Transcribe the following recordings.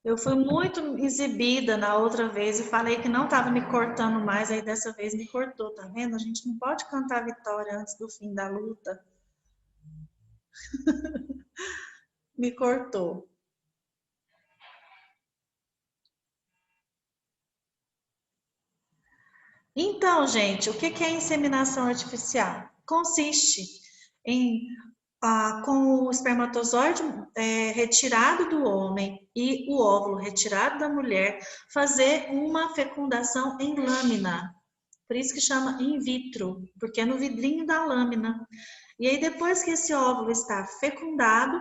Eu fui muito exibida na outra vez e falei que não estava me cortando mais, aí dessa vez me cortou, tá vendo? A gente não pode cantar a vitória antes do fim da luta. Me cortou. Então, gente, o que é inseminação artificial? Consiste em, com o espermatozoide retirado do homem e o óvulo retirado da mulher, fazer uma fecundação em lâmina. Por isso que chama in vitro, porque é no vidrinho da lâmina. E aí, depois que esse óvulo está fecundado,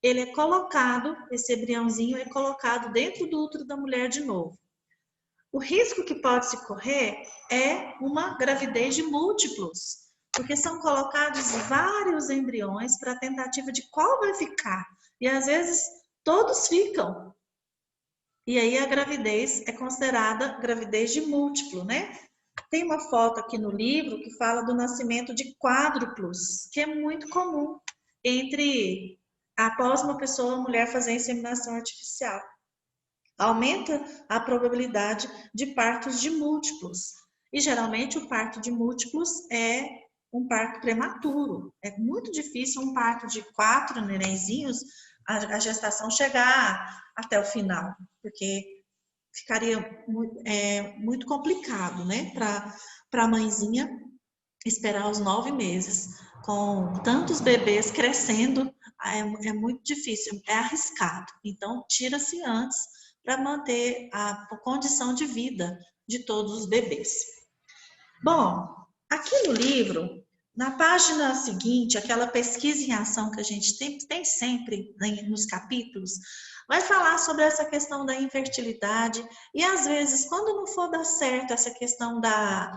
ele é colocado, esse embriãozinho é colocado dentro do útero da mulher de novo. O risco que pode se correr é uma gravidez de múltiplos, porque são colocados vários embriões para a tentativa de qual vai ficar. E às vezes todos ficam. E aí a gravidez é considerada gravidez de múltiplo, né? Tem uma foto aqui no livro que fala do nascimento de quádruplos, que é muito comum após uma pessoa, uma mulher fazer inseminação artificial. Aumenta a probabilidade de partos de múltiplos. E geralmente o parto de múltiplos é um parto prematuro. É muito difícil um parto de 4 nenenzinhos, a gestação chegar até o final, porque ficaria muito complicado, né, para a mãezinha esperar os 9 meses. Com tantos bebês crescendo, é muito difícil, é arriscado. Então, tira-se antes para manter a condição de vida de todos os bebês. Bom, aqui no livro, na página seguinte, aquela pesquisa em ação que a gente tem sempre nos capítulos, vai falar sobre essa questão da infertilidade e, às vezes, quando não for dar certo essa questão da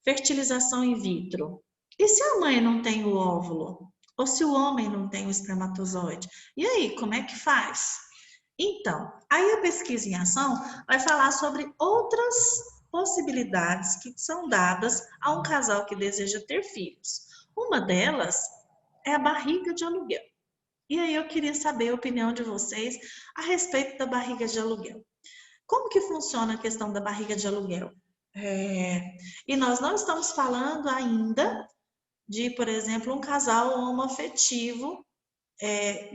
fertilização in vitro, e se a mãe não tem o óvulo? Ou se o homem não tem o espermatozoide? E aí, como é que faz? Então, aí a pesquisa em ação vai falar sobre outras possibilidades que são dadas a um casal que deseja ter filhos. Uma delas é a barriga de aluguel. E aí eu queria saber a opinião de vocês a respeito da barriga de aluguel. Como que funciona a questão da barriga de aluguel? E nós não estamos falando ainda de, por exemplo, um casal homoafetivo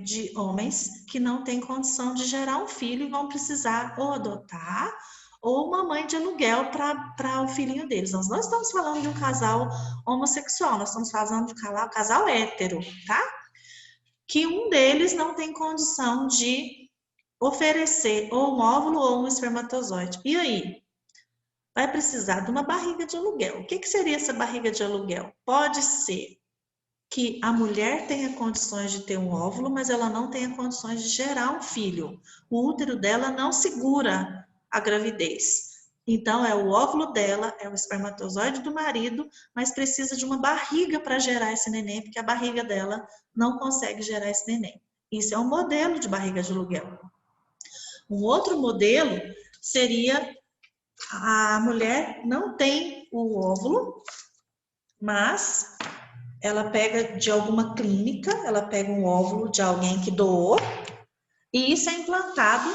de homens que não têm condição de gerar um filho e vão precisar ou adotar ou uma mãe de aluguel para o filhinho deles. Nós não estamos falando de um casal homossexual, nós estamos falando de um casal hétero, tá? Que um deles não tem condição de oferecer ou um óvulo ou um espermatozoide. E aí? Vai precisar de uma barriga de aluguel. O que seria essa barriga de aluguel? Pode ser que a mulher tenha condições de ter um óvulo, mas ela não tenha condições de gerar um filho. O útero dela não segura a gravidez. Então, é o óvulo dela, é o espermatozoide do marido, mas precisa de uma barriga para gerar esse neném, porque a barriga dela não consegue gerar esse neném. Isso é um modelo de barriga de aluguel. Um outro modelo seria a mulher não tem o óvulo, mas ela pega de alguma clínica, ela pega um óvulo de alguém que doou e isso é implantado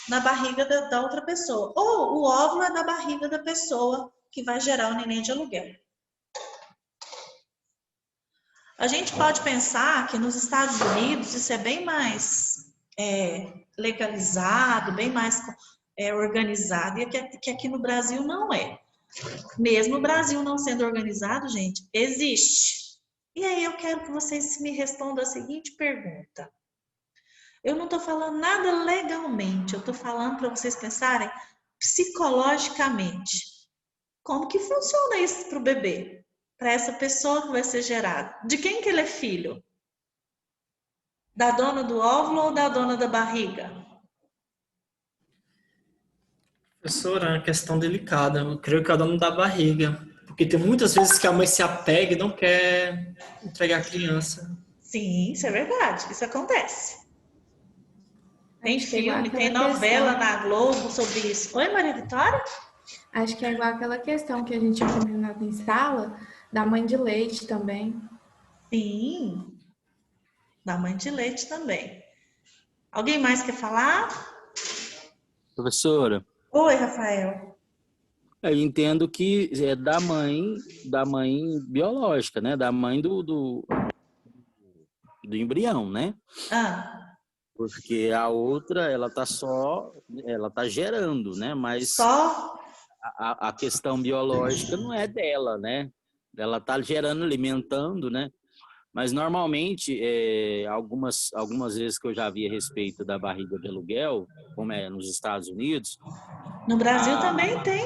na barriga da outra pessoa. Ou o óvulo é da barriga da pessoa que vai gerar o neném de aluguel. A gente pode pensar que nos Estados Unidos isso é bem mais legalizado, bem mais organizado, e que aqui no Brasil não é. Mesmo o Brasil não sendo organizado, gente, existe. E aí eu quero que vocês me respondam a seguinte pergunta. Eu não estou falando nada legalmente, eu estou falando para vocês pensarem psicologicamente. Como que funciona isso para o bebê? Para essa pessoa que vai ser gerada? De quem que ele é filho? Da dona do óvulo ou da dona da barriga? Professora, é uma questão delicada. Eu creio que é o dono da barriga. Porque tem muitas vezes que a mãe se apega e não quer entregar a criança. Sim, isso é verdade. Isso acontece. Tem Acho que é igual filme, tem aquela novela questão. na Globo sobre isso. Oi, Maria Vitória? Acho que é igual aquela questão que a gente tinha combinado em sala, da mãe de leite também. Sim, da mãe de leite também. Alguém mais quer falar? Professora, Oi, Rafael. eu entendo que é da mãe biológica, né? Da mãe do embrião, né? Ah, Porque a outra, ela tá gerando, né? Mas só? a questão biológica não é dela, né? Ela tá gerando, alimentando, né? Mas normalmente, algumas vezes que eu já vi a respeito da barriga de aluguel, como é nos Estados Unidos, No Brasil a, também tem.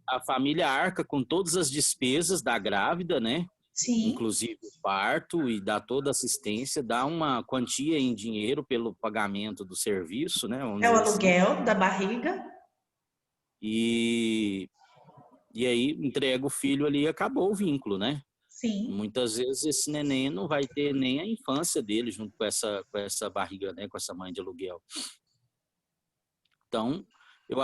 a família arca com todas as despesas da grávida, né? Sim. Inclusive o parto, e dá toda assistência, dá uma quantia em dinheiro pelo pagamento do serviço, né? Vamos É o dizer assim. aluguel da barriga. E, e aí entrega o filho ali e acabou o vínculo, né? Sim. Muitas vezes esse neném não vai ter nem a infância dele junto com essa barriga, né? Com essa mãe de aluguel. Então, eu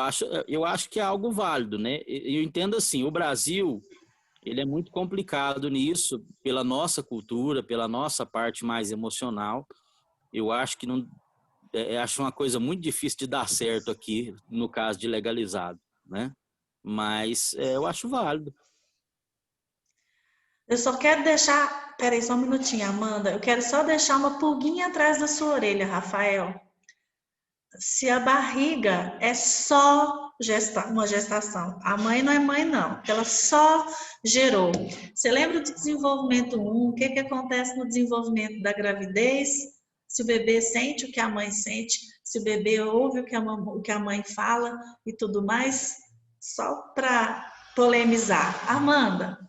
acho que é algo válido, né? Eu entendo assim, o Brasil, ele é muito complicado nisso, pela nossa cultura, pela nossa parte mais emocional. Eu acho que não, acho uma coisa muito difícil de dar certo aqui, no caso de legalizado, né? Mas eu acho válido. Eu só quero deixar. Peraí, só um minutinho, Amanda. Eu quero só deixar uma pulguinha atrás da sua orelha, Rafael. Se a barriga é só uma gestação, a mãe não é mãe, não, ela só gerou. Você lembra do desenvolvimento 1? O que, que acontece no desenvolvimento da gravidez? Se o bebê sente o que a mãe sente, se o bebê ouve o que a mãe fala e tudo mais, só para polemizar. Amanda,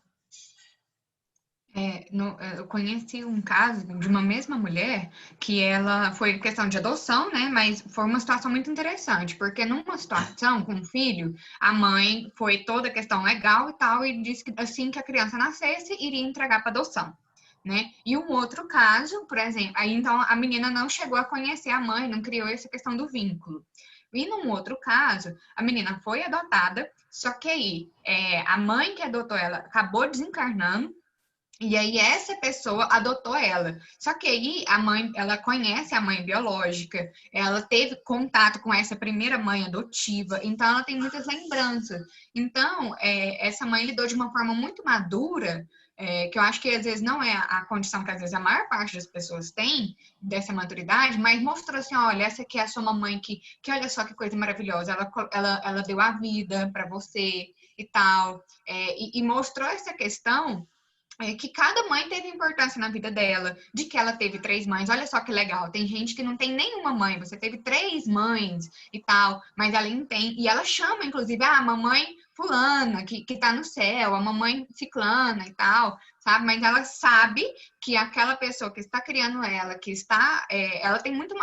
Eu conheci um caso de uma mesma mulher que ela foi questão de adoção, né? Mas foi uma situação muito interessante, porque numa situação com o filho, a mãe foi toda a questão legal e tal, e disse que assim que a criança nascesse, iria entregar para adoção. Né? E um outro caso, por exemplo, aí então a menina não chegou a conhecer a mãe, não criou essa questão do vínculo. E num outro caso, a menina foi adotada, só que aí a mãe que adotou ela acabou desencarnando. E aí essa pessoa adotou ela. Só que aí a mãe, ela conhece a mãe biológica, ela teve contato com essa primeira mãe adotiva, então ela tem muitas lembranças. Então, essa mãe lidou de uma forma muito madura, que eu acho que às vezes não é a condição que às vezes a maior parte das pessoas tem, dessa maturidade, mas mostrou assim, olha, essa aqui é a sua mamãe que olha só que coisa maravilhosa, ela deu a vida para você e tal, e mostrou essa questão que cada mãe teve importância na vida dela, de que ela teve 3 mães. Olha só que legal, tem gente que não tem nenhuma mãe, você teve 3 mães e tal, mas ela entende, e ela chama, inclusive, a mamãe fulana, que tá no céu, a mamãe ciclana e tal, sabe? Mas ela sabe que aquela pessoa que está criando ela, que está, ela tem muito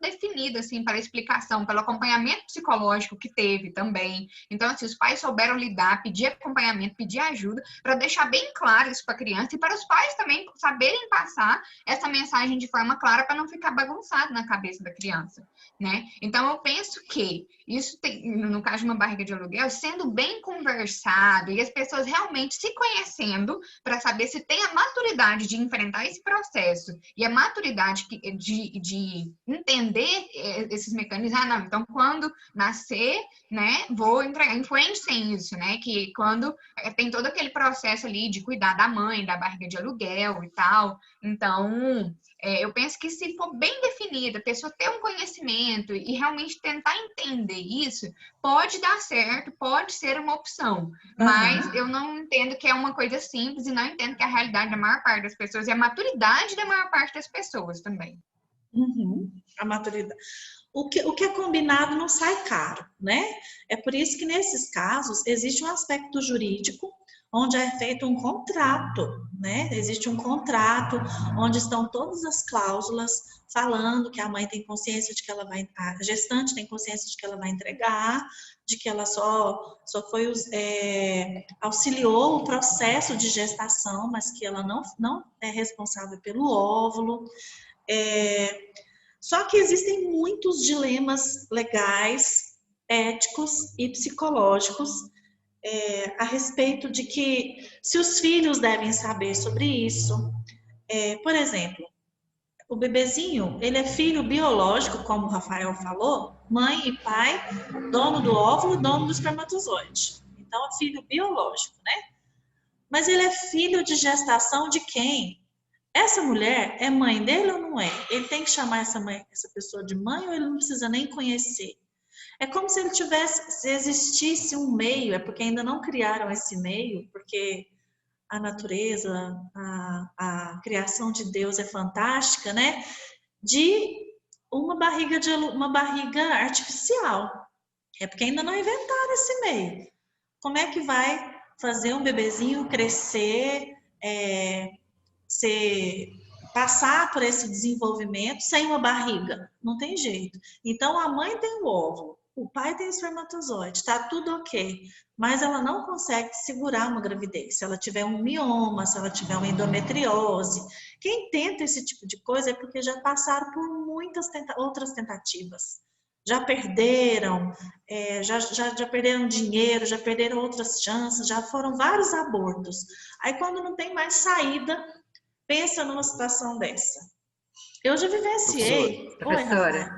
definido, assim, para a explicação, pelo acompanhamento psicológico que teve também. Então, assim, os pais souberam lidar, pedir acompanhamento, pedir ajuda, para deixar bem claro isso para a criança e para os pais também saberem passar essa mensagem de forma clara para não ficar bagunçado na cabeça da criança, né? Então eu penso que isso tem, no caso de uma barriga de aluguel, sendo bem conversado e as pessoas realmente se conhecendo para saber se tem a maturidade de enfrentar esse processo e a maturidade de entender esses mecanismos. Ah, não, então quando nascer, né, vou entregar, influenciem isso, né, que quando tem todo aquele processo ali de cuidar da mãe, da barriga de aluguel e tal. Então, eu penso que se for bem definida, a pessoa ter um conhecimento e realmente tentar entender isso, pode dar certo, pode ser uma opção. Mas aham, eu não entendo que é uma coisa simples e não entendo que é a realidade da maior parte das pessoas e a maturidade da maior parte das pessoas também. uhum, a maturidade. O que é combinado não sai caro, né? É por isso que nesses casos existe um aspecto jurídico, onde é feito um contrato, né? Existe um contrato onde estão todas as cláusulas falando que a mãe tem consciência de que ela vai, a gestante tem consciência de que ela vai entregar, de que ela só foi auxiliou o processo de gestação, mas que ela não é responsável pelo óvulo. Só que existem muitos dilemas legais, éticos e psicológicos a respeito de que se os filhos devem saber sobre isso. Por exemplo, o bebezinho, ele é filho biológico, como o Rafael falou, mãe e pai, dono do óvulo e dono do espermatozoide. Então, é filho biológico, né? Mas ele é filho de gestação de quem? Essa mulher é mãe dele ou não é? Ele tem que chamar essa pessoa de mãe ou ele não precisa nem conhecer? É como se ele se existisse um meio, é porque ainda não criaram esse meio, porque a natureza, a criação de Deus é fantástica, né? De uma barriga artificial. É porque ainda não inventaram esse meio. Como é que vai fazer um bebezinho crescer, passar por esse desenvolvimento sem uma barriga? Não tem jeito. Então, a mãe tem o óvulo, o pai tem o espermatozoide, tá tudo ok. Mas ela não consegue segurar uma gravidez. Se ela tiver um mioma, se ela tiver uma endometriose. Quem tenta esse tipo de coisa é porque já passaram por muitas outras tentativas. Já perderam, já perderam dinheiro, já perderam outras chances, já foram vários abortos. Aí, quando não tem mais saída, pensa numa situação dessa. Eu já vivenciei. Professora.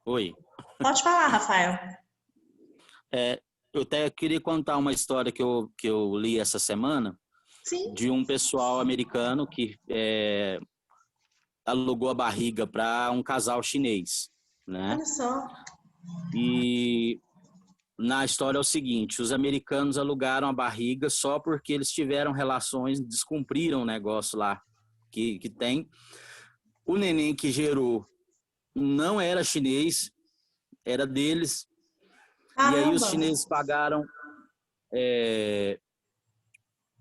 Oi. Pode falar, Rafael. Eu até queria contar uma história que eu li essa semana. Sim. De um pessoal americano que alugou a barriga para um casal chinês, né? Olha só. E na história é o seguinte: os americanos alugaram a barriga só porque eles tiveram relações, descumpriram o negócio lá que tem. O neném que gerou não era chinês, era deles. Caramba. E aí os chineses pagaram,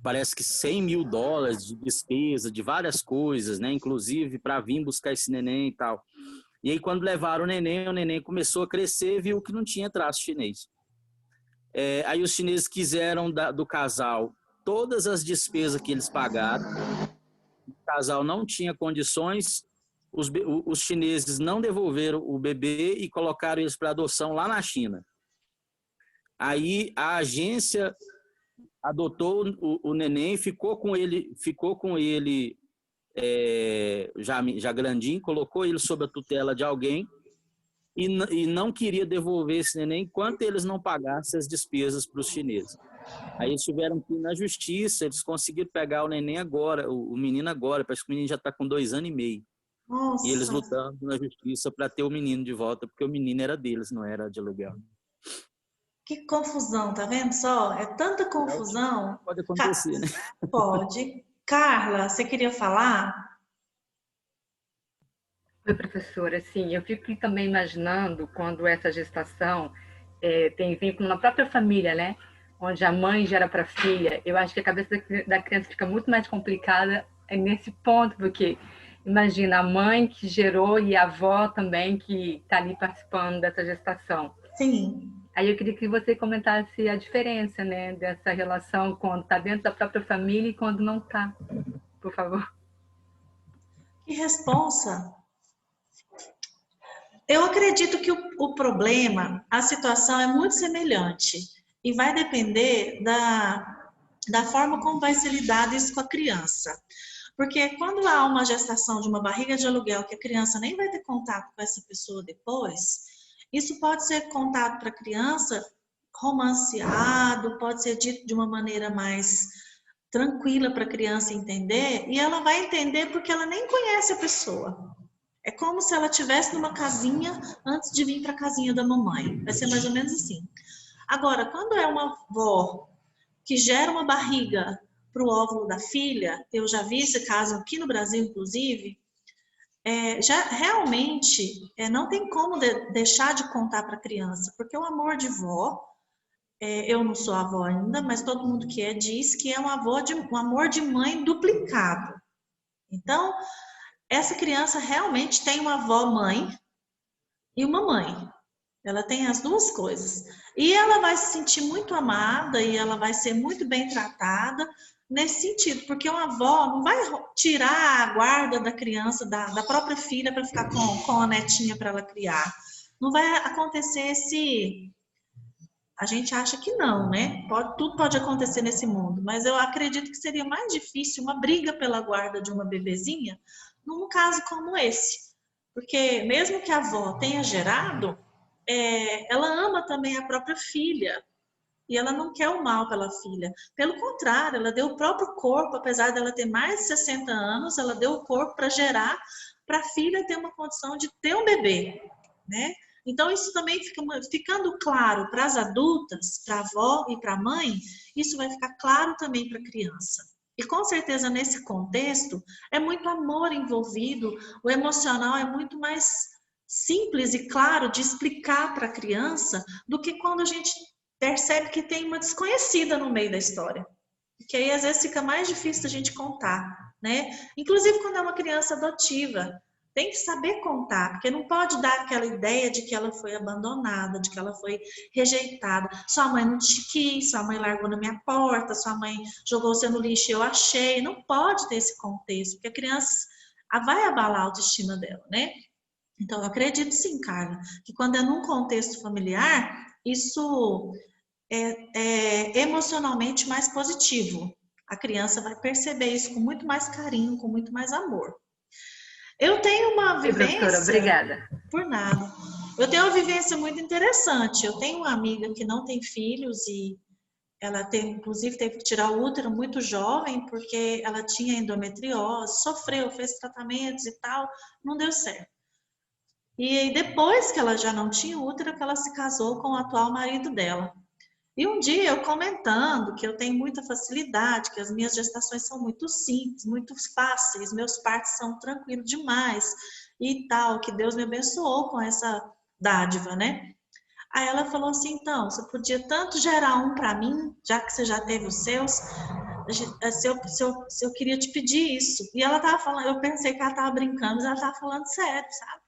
parece que $100 mil de despesa de várias coisas, né? Inclusive para vir buscar esse neném e tal. E aí quando levaram o neném começou a crescer e viu que não tinha traço chinês. Aí os chineses quiseram do casal todas as despesas que eles pagaram. O casal não tinha condições. Os chineses não devolveram o bebê e colocaram eles para adoção lá na China. Aí a agência adotou o neném, ficou com ele já grandinho, colocou ele sob a tutela de alguém e não queria devolver esse neném enquanto eles não pagassem as despesas para os chineses. Aí eles tiveram que ir na justiça, eles conseguiram pegar o neném agora, o menino agora, parece que o menino já está com 2 anos e meio. Nossa. E eles lutando na justiça para ter o menino de volta, porque o menino era deles, não era de aluguel. Que confusão, tá vendo só? É tanta confusão. Pode acontecer, né? Pode. Carla, você queria falar? Oi, professora. Sim, eu fico também imaginando quando essa gestação tem vínculo na própria família, né? Onde a mãe gera para a filha. Eu acho que a cabeça da criança fica muito mais complicada nesse ponto, porque imagina a mãe que gerou e a avó também que está ali participando dessa gestação. Sim. Aí eu queria que você comentasse a diferença, né, dessa relação quando está dentro da própria família e quando não está, por favor. Que responsa! Eu acredito que o problema, a situação é muito semelhante e vai depender da forma como vai ser lidado isso com a criança. Porque quando há uma gestação de uma barriga de aluguel que a criança nem vai ter contato com essa pessoa depois, isso pode ser contado para a criança romanceado, pode ser dito de uma maneira mais tranquila para a criança entender, e ela vai entender porque ela nem conhece a pessoa. É como se ela estivesse numa casinha antes de vir para a casinha da mamãe. Vai ser mais ou menos assim. Agora, quando é uma avó que gera uma barriga para o óvulo da filha, eu já vi esse caso aqui no Brasil, inclusive, já realmente não tem como deixar de contar para a criança, porque o amor de vó eu não sou avó ainda, mas todo mundo que é diz que é um amor de mãe duplicado. Então, essa criança realmente tem uma avó-mãe e uma mãe. Ela tem as duas coisas. E ela vai se sentir muito amada e ela vai ser muito bem tratada nesse sentido, porque uma avó não vai tirar a guarda da criança, da própria filha, para ficar com a netinha para ela criar. Não vai acontecer esse... A gente acha que não, né? Tudo pode acontecer nesse mundo, mas eu acredito que seria mais difícil uma briga pela guarda de uma bebezinha num caso como esse. Porque mesmo que a avó tenha gerado, ela ama também a própria filha. E ela não quer o mal pela filha. Pelo contrário, ela deu o próprio corpo, apesar dela ter mais de 60 anos, ela deu o corpo para gerar, para a filha ter uma condição de ter um bebê, né? Então, isso também ficando claro para as adultas, para a avó e para a mãe, isso vai ficar claro também para a criança. E com certeza, nesse contexto, é muito amor envolvido, o emocional é muito mais simples e claro de explicar para a criança do que quando a gente percebe que tem uma desconhecida no meio da história. Porque aí, às vezes, fica mais difícil da gente contar, né? Inclusive, quando é uma criança adotiva, tem que saber contar, porque não pode dar aquela ideia de que ela foi abandonada, de que ela foi rejeitada. Sua mãe não te quis, sua mãe largou na minha porta, sua mãe jogou você no lixo e eu achei. Não pode ter esse contexto, porque a criança vai abalar a autoestima dela, né? Então, eu acredito sim, Carla, que quando é num contexto familiar, isso é emocionalmente mais positivo. A criança vai perceber isso com muito mais carinho, com muito mais amor. Eu tenho uma vivência... Professora, obrigada. Por nada. Eu tenho uma vivência muito interessante. Eu tenho uma amiga que não tem filhos e ela inclusive teve que tirar o útero muito jovem porque ela tinha endometriose, sofreu, fez tratamentos e tal, não deu certo. E depois que ela já não tinha útero, que ela se casou com o atual marido dela. E um dia eu comentando que eu tenho muita facilidade, que as minhas gestações são muito simples, muito fáceis, meus partos são tranquilos demais e tal, que Deus me abençoou com essa dádiva, né? Aí ela falou assim, então, você podia tanto gerar um para mim, já que você já teve os seus, se eu queria te pedir isso. E ela tava falando, eu pensei que ela tava brincando, mas ela tava falando sério, sabe?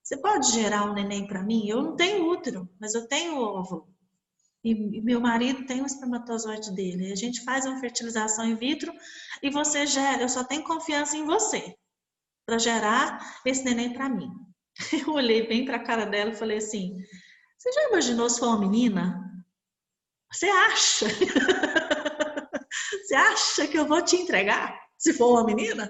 Você pode gerar um neném para mim? Eu não tenho útero, mas eu tenho óvulo. E meu marido tem um espermatozoide dele. A gente faz uma fertilização in vitro e você gera. Eu só tenho confiança em você para gerar esse neném para mim. Eu olhei bem para a cara dela e falei assim: você já imaginou se for uma menina? Você acha? Você acha que eu vou te entregar se for uma menina?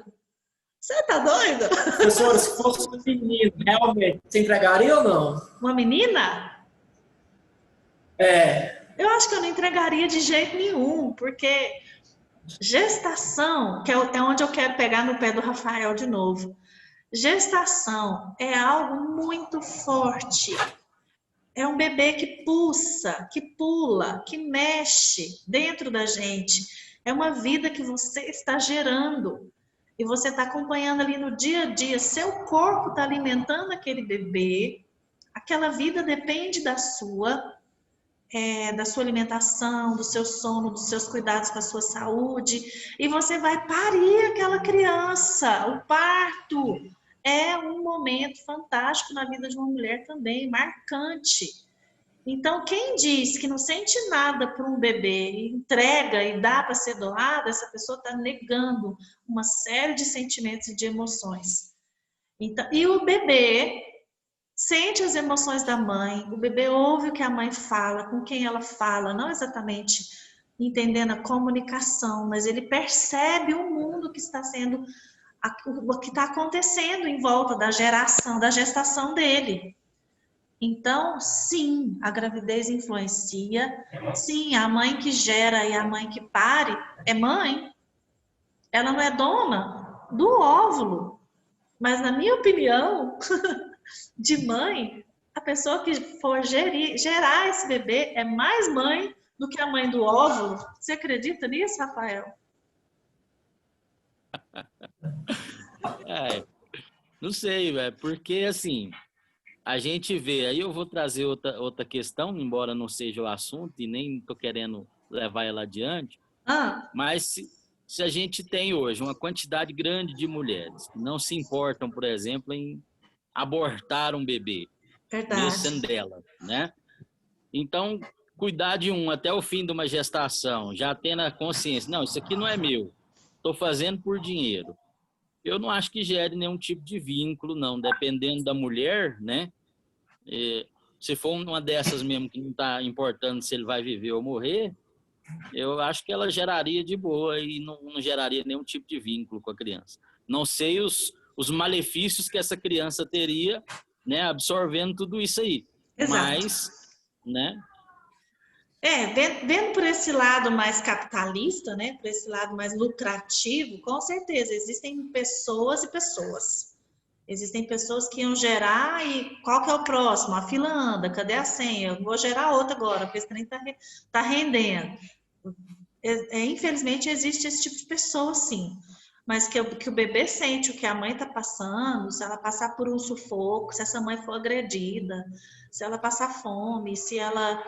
Você tá doida? Professora, se fosse um menino, realmente, você entregaria ou não? Uma menina? Eu acho que eu não entregaria de jeito nenhum, porque gestação, que é onde eu quero pegar no pé do Rafael de novo. Gestação é algo muito forte. É um bebê que pulsa, que pula, que mexe dentro da gente. É uma vida que você está gerando. E você está acompanhando ali no dia a dia. Seu corpo está alimentando aquele bebê. Aquela vida depende da sua alimentação, do seu sono, dos seus cuidados com a sua saúde, e você vai parir aquela criança. O parto é um momento fantástico na vida de uma mulher também, marcante. Então, quem diz que não sente nada por um bebê, entrega e dá para ser doado, essa pessoa está negando uma série de sentimentos e de emoções. Então, e o bebê sente as emoções da mãe, o bebê ouve o que a mãe fala, com quem ela fala, não exatamente entendendo a comunicação, mas ele percebe o mundo que está sendo, o que está acontecendo em volta da gestação dele. Então, sim, a gravidez influencia, sim, a mãe que gera e a mãe que pare é mãe, ela não é dona do óvulo, mas na minha opinião... de mãe, a pessoa que for gerar esse bebê é mais mãe do que a mãe do óvulo. Você acredita nisso, Rafael? Não sei, velho, porque assim, a gente vê, aí eu vou trazer outra questão, embora não seja o assunto e nem estou querendo levar ela adiante, Ah, mas se a gente tem hoje uma quantidade grande de mulheres que não se importam, por exemplo, em abortar um bebê, mesmo sendo verdade. dela, né? Então, cuidar de um até o fim de uma gestação, já tendo a consciência, não, isso aqui não é meu, estou fazendo por dinheiro. Eu não acho que gere nenhum tipo de vínculo, não, dependendo da mulher, né? Se for uma dessas mesmo que não está importando se ele vai viver ou morrer, eu acho que ela geraria de boa e não geraria nenhum tipo de vínculo com a criança. Não sei os malefícios que essa criança teria, né, absorvendo tudo isso aí. Exato. Mas, né? Vendo por esse lado mais capitalista, né, por esse lado mais lucrativo, com certeza, existem pessoas e pessoas. Existem pessoas que iam gerar e qual que é o próximo? A fila anda, cadê a senha? Eu vou gerar outra agora, porque esse trem tá rendendo. Infelizmente, existe esse tipo de pessoa, sim. Mas que o bebê sente o que a mãe está passando, se ela passar por um sufoco, se essa mãe for agredida, se ela passar fome, se ela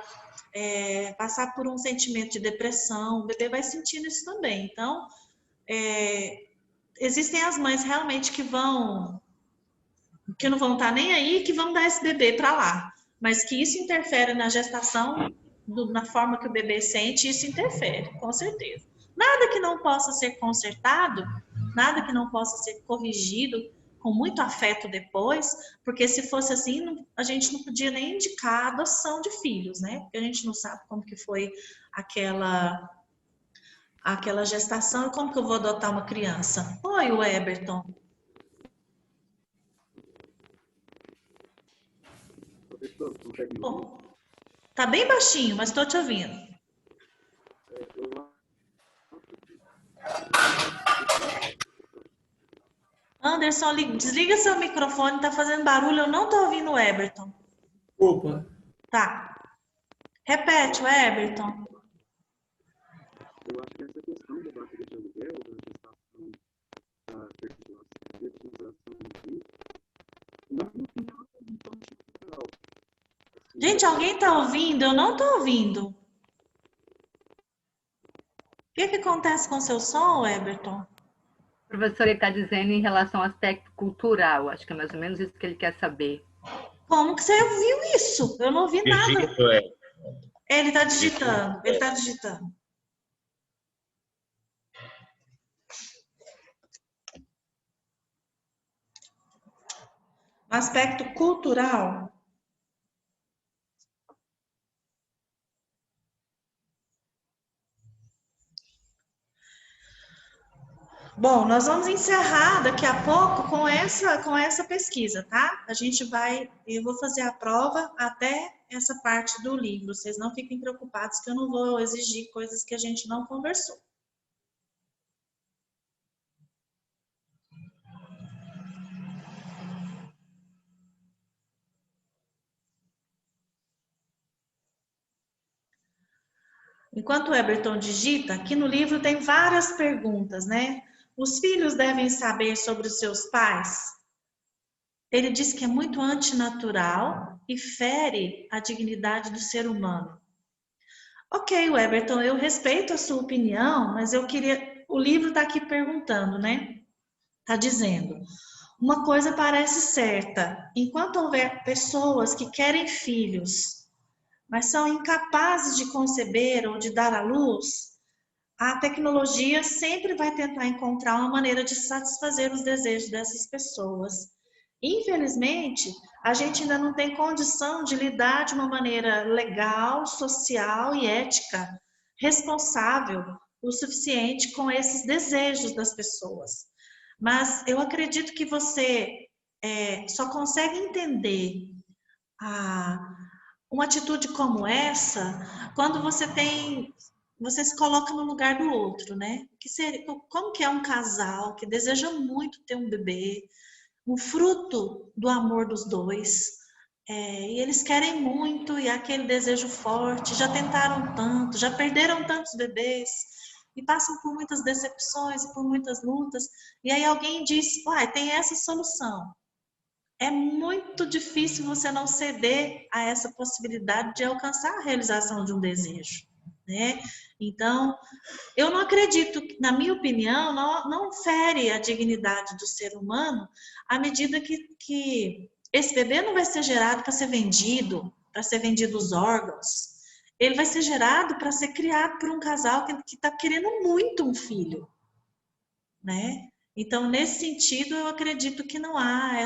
passar por um sentimento de depressão, o bebê vai sentindo isso também. Então, existem as mães realmente que não vão estar nem aí, que vão dar esse bebê para lá. Mas que isso interfere na gestação, na forma que o bebê sente, isso interfere, com certeza. Nada que não possa ser consertado, nada que não possa ser corrigido com muito afeto depois, porque se fosse assim, a gente não podia nem indicar a adoção de filhos, né? Porque a gente não sabe como que foi aquela gestação e como que eu vou adotar uma criança. Oi, o Eberton. Bom, tá bem baixinho, mas estou te ouvindo. Anderson, desliga seu microfone, tá fazendo barulho, eu não tô ouvindo o Eberton. Opa. Tá. Repete, o Eberton. Eu acho que essa questão da barriga de aluguel, da gestação, da fertilização do filho, na minha opinião, é um ponto cultural. Gente, alguém tá ouvindo? Eu não tô ouvindo. O que acontece com o seu som, Eberton? O professor está dizendo em relação ao aspecto cultural, acho que é mais ou menos isso que ele quer saber. Como que você ouviu isso? Eu não ouvi nada. Ele tá digitando, ele tá digitando. Aspecto cultural. Bom, nós vamos encerrar daqui a pouco com essa pesquisa, tá? Eu vou fazer a prova até essa parte do livro. Vocês não fiquem preocupados que eu não vou exigir coisas que a gente não conversou. Enquanto o Eberton digita, aqui no livro tem várias perguntas, né? Os filhos devem saber sobre os seus pais? Ele diz que é muito antinatural e fere a dignidade do ser humano. Ok, Eberton, eu respeito a sua opinião, mas eu queria... O livro está aqui perguntando, né? Está dizendo, uma coisa parece certa, enquanto houver pessoas que querem filhos, mas são incapazes de conceber ou de dar à luz, a tecnologia sempre vai tentar encontrar uma maneira de satisfazer os desejos dessas pessoas. Infelizmente, a gente ainda não tem condição de lidar de uma maneira legal, social e ética, responsável o suficiente com esses desejos das pessoas. Mas eu acredito que você só consegue entender uma atitude como essa quando você se coloca no lugar do outro, né? Como que é um casal que deseja muito ter um bebê, um fruto do amor dos dois, e eles querem muito, e aquele desejo forte, já tentaram tanto, já perderam tantos bebês, e passam por muitas decepções, por muitas lutas, e aí alguém diz, uai, tem essa solução. é muito difícil você não ceder a essa possibilidade de alcançar a realização de um desejo, né? Então, eu não acredito, na minha opinião, não fere a dignidade do ser humano à medida que esse bebê não vai ser gerado para ser vendido os órgãos. Ele vai ser gerado para ser criado por um casal que está querendo muito um filho, né? Então, nesse sentido, eu acredito que não há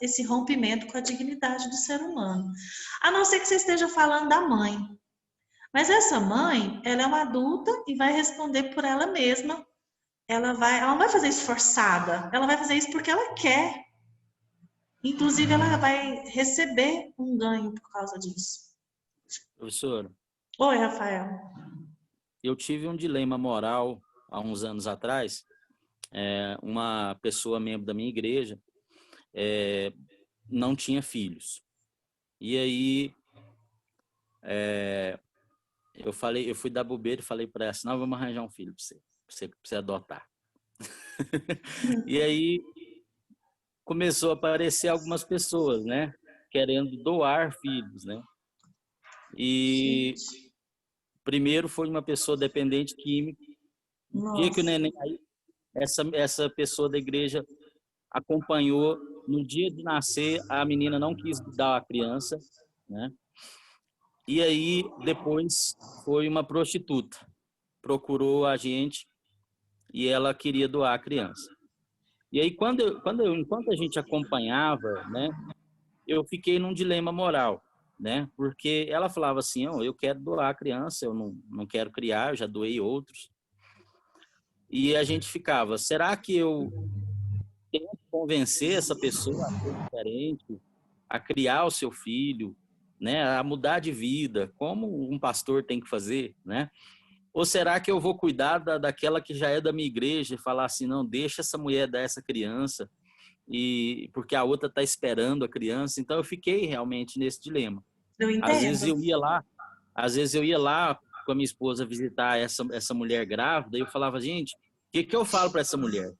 esse rompimento com a dignidade do ser humano. A não ser que você esteja falando da mãe. Mas essa mãe, ela é uma adulta e vai responder por ela mesma. Ela não vai fazer isso forçada, ela vai fazer isso porque ela quer. Inclusive, ela vai receber um ganho por causa disso. Professor, Oi, Rafael. eu tive um dilema moral há uns anos atrás. Uma pessoa membro da minha igreja não tinha filhos. E aí eu fui dar bobeira e falei para ela assim, não, vamos arranjar um filho para você adotar. E aí começou a aparecer algumas pessoas, né, querendo doar filhos, né? E primeiro foi uma pessoa dependente química. No dia que o neném, aí, essa pessoa da igreja acompanhou, no dia de nascer, a menina não quis dar a criança, né? E aí, depois, foi uma prostituta, procurou a gente e ela queria doar a criança. E aí, enquanto a gente acompanhava, né, eu fiquei num dilema moral, né? Porque ela falava assim, oh, eu quero doar a criança, eu não quero criar, eu já doei outros. E a gente ficava, será que eu tento convencer essa pessoa a ser diferente, a criar o seu filho, né, a mudar de vida, como um pastor tem que fazer, né? Ou será que eu vou cuidar daquela que já é da minha igreja e falar assim, não, deixa essa mulher dar essa criança, porque a outra está esperando a criança? Então eu fiquei realmente nesse dilema. Eu entendo. Às vezes eu ia lá com a minha esposa visitar essa mulher grávida e eu falava, gente, o que eu falo para essa mulher?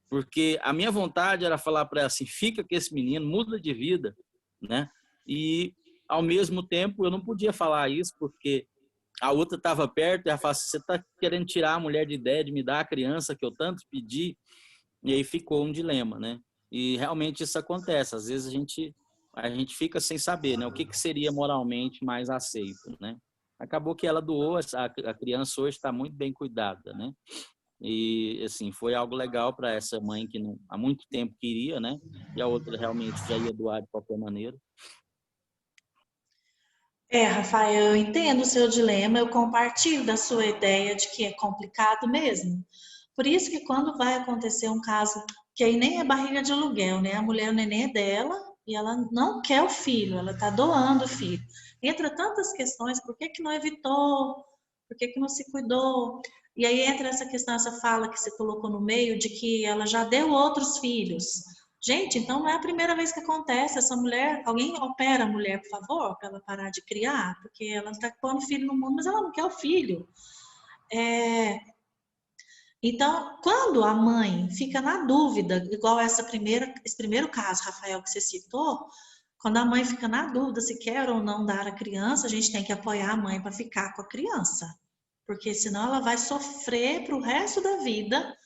Porque a minha vontade era falar para ela assim, fica com esse menino, muda de vida, né? E, ao mesmo tempo, eu não podia falar isso, porque a outra estava perto e ela falava assim, você está querendo tirar a mulher de ideia de me dar a criança que eu tanto pedi? E aí ficou um dilema, né? E realmente isso acontece. Às vezes a gente fica sem saber, né? O que seria moralmente mais aceito, né? Acabou que ela doou, a criança hoje está muito bem cuidada, né? E, assim, foi algo legal para essa mãe que há muito tempo queria, né? E a outra realmente já ia doar de qualquer maneira. Rafael, eu entendo o seu dilema, eu compartilho da sua ideia de que é complicado mesmo. Por isso que quando vai acontecer um caso, que aí nem é barriga de aluguel, né? A mulher, o neném é dela e ela não quer o filho, ela está doando o filho. Entra tantas questões, por que não evitou? Por que não se cuidou? E aí entra essa questão, essa fala que você colocou no meio, de que ela já deu outros filhos. Gente, então não é a primeira vez que acontece. Essa mulher, alguém opera a mulher, por favor, para ela parar de criar, porque ela está pondo filho no mundo, mas ela não quer o filho. Então, quando a mãe fica na dúvida, igual esse primeiro caso, Rafael, que você citou, quando a mãe fica na dúvida se quer ou não dar a criança, a gente tem que apoiar a mãe para ficar com a criança. Porque senão ela vai sofrer para o resto da vida.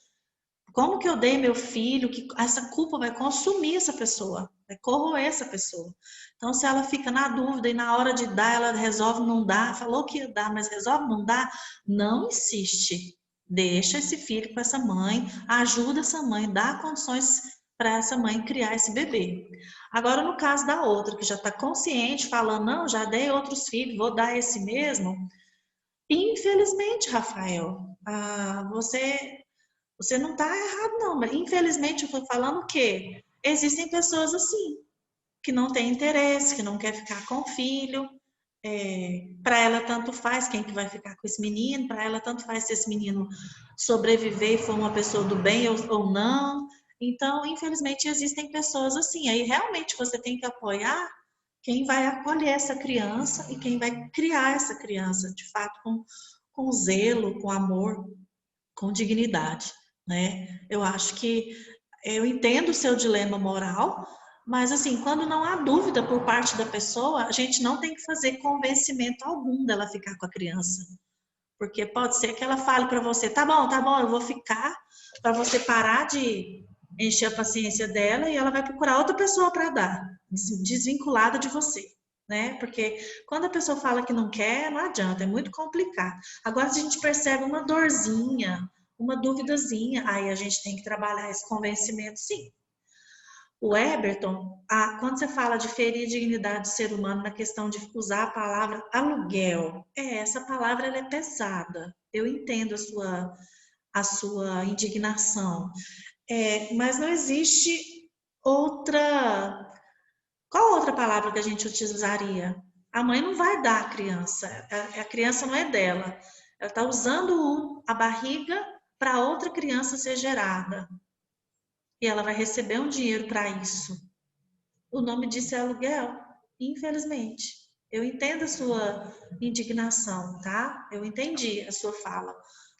Como que eu dei meu filho? Que essa culpa vai consumir essa pessoa, vai corroer essa pessoa. Então, se ela fica na dúvida e na hora de dar, ela resolve não dar, falou que ia dar, mas resolve não dar, não insiste. Deixa esse filho com essa mãe, ajuda essa mãe, dá condições para essa mãe criar esse bebê. Agora, no caso da outra, que já está consciente, falando, não, já dei outros filhos, vou dar esse mesmo. Infelizmente, Rafael, você não está errado, não, mas infelizmente eu estou falando que existem pessoas assim, que não têm interesse, que não quer ficar com o filho. Para ela tanto faz quem que vai ficar com esse menino, para ela tanto faz se esse menino sobreviver e for uma pessoa do bem ou não. Então, infelizmente, existem pessoas assim. Aí realmente você tem que apoiar quem vai acolher essa criança e quem vai criar essa criança, de fato, com zelo, com amor, com dignidade, né? Eu acho que eu entendo o seu dilema moral, Mas, assim, quando não há dúvida por parte da pessoa, a gente não tem que fazer convencimento algum dela ficar com a criança. Porque pode ser que ela fale para você, tá bom, eu vou ficar, para você parar de encher a paciência dela e ela vai procurar outra pessoa para dar, desvinculada de você, né? Porque quando a pessoa fala que não quer, não adianta, é muito complicado. Agora, se a gente percebe uma dorzinha, uma duvidazinha, aí a gente tem que trabalhar esse convencimento, sim. O Eberton, quando você fala de ferir a dignidade do ser humano na questão de usar a palavra aluguel, essa palavra ela é pesada. Eu entendo a sua indignação, mas não existe outra. Qual outra palavra que a gente utilizaria? A mãe não vai dar a criança não é dela. Ela está usando a barriga para outra criança ser gerada. E ela vai receber um dinheiro para isso. O nome disso é aluguel, infelizmente. Eu entendo a sua indignação, tá? Eu entendi a sua fala,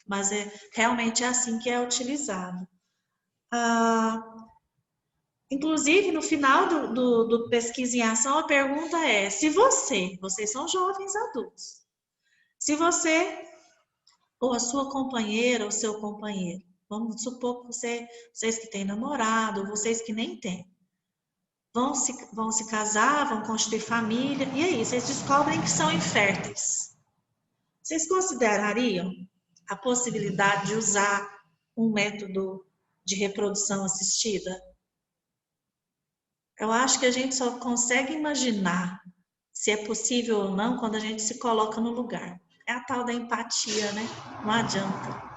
mas realmente é assim que é utilizado. Inclusive, no final do Pesquisa em Ação, a pergunta é, se vocês são jovens adultos, se você ou a sua companheira ou seu companheiro, vamos supor que vocês que têm namorado, ou vocês que nem têm, vão se casar, vão constituir família, e aí vocês descobrem que são inférteis. Vocês considerariam a possibilidade de usar um método de reprodução assistida? Eu acho que a gente só consegue imaginar se é possível ou não quando a gente se coloca no lugar. É a tal da empatia, né? Não adianta.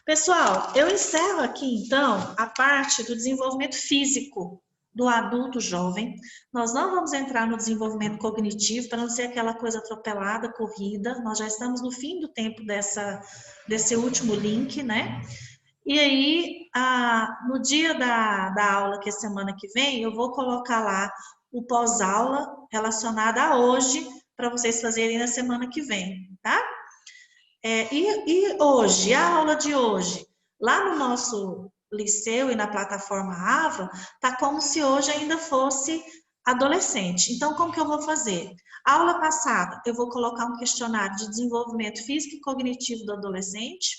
Pessoal, eu encerro aqui, então, a parte do desenvolvimento físico do adulto jovem. Nós não vamos entrar no desenvolvimento cognitivo, para não ser aquela coisa atropelada, corrida. Nós já estamos no fim do tempo desse último link, né? E aí, no dia da aula, que é semana que vem, eu vou colocar lá o pós-aula relacionado a hoje, para vocês fazerem na semana que vem, tá? E hoje, a aula de hoje, lá no nosso liceu e na plataforma Avro, tá como se hoje ainda fosse adolescente. Então, como que eu vou fazer? A aula passada, eu vou colocar um questionário de desenvolvimento físico e cognitivo do adolescente.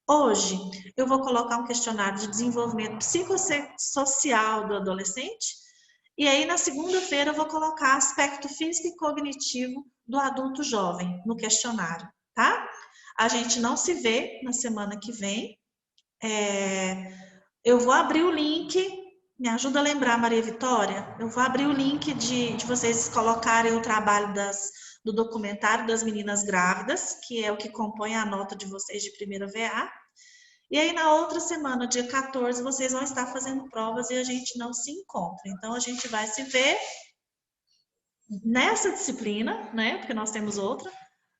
Hoje, eu vou colocar um questionário de desenvolvimento psicossocial do adolescente. E aí, na segunda-feira, eu vou colocar aspecto físico e cognitivo do adulto jovem no questionário, tá? A gente não se vê na semana que vem. Eu vou abrir o link, me ajuda a lembrar, Maria Vitória? Eu vou abrir o link de vocês colocarem o trabalho do documentário das meninas grávidas, que é o que compõe a nota de vocês de primeira VA. E aí, na outra semana, dia 14, vocês vão estar fazendo provas e a gente não se encontra. Então, a gente vai se ver nessa disciplina, né? Porque nós temos outra.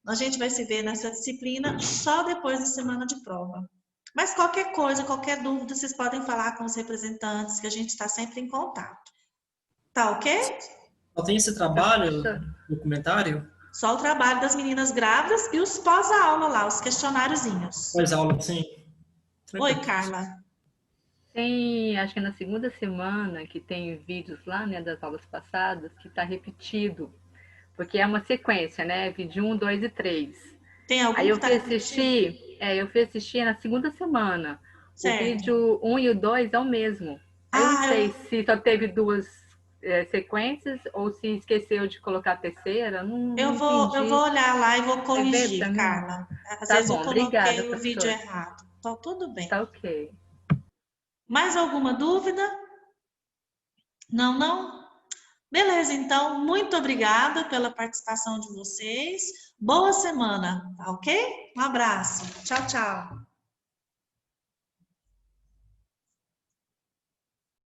A gente vai se ver nessa disciplina só depois da semana de prova. Mas qualquer coisa, qualquer dúvida, vocês podem falar com os representantes, que a gente está sempre em contato. Tá ok? Só tem esse trabalho, documentário? Só o trabalho das meninas grávidas e os pós-aula lá, os questionáriozinhos. Pós-aula, sim. Oi, Carla. Tem, acho que na segunda semana, que tem vídeos lá, né, das aulas passadas, que está repetido. Porque é uma sequência, né? Vídeo 1, 2 e 3. Tem algum Aí eu que fui tá assistir, eu fui assistir na segunda semana. Certo. O vídeo 1 e o 2 é o mesmo. Eu não sei se só teve duas sequências ou se esqueceu de colocar a terceira. Eu vou olhar lá e vou corrigir, Carla. Às vezes eu coloquei obrigada, o vídeo errado. Tá tudo bem. Tá ok. Mais alguma dúvida? Não? Beleza, então, muito obrigada pela participação de vocês. Boa semana, tá ok? Um abraço. Tchau, tchau.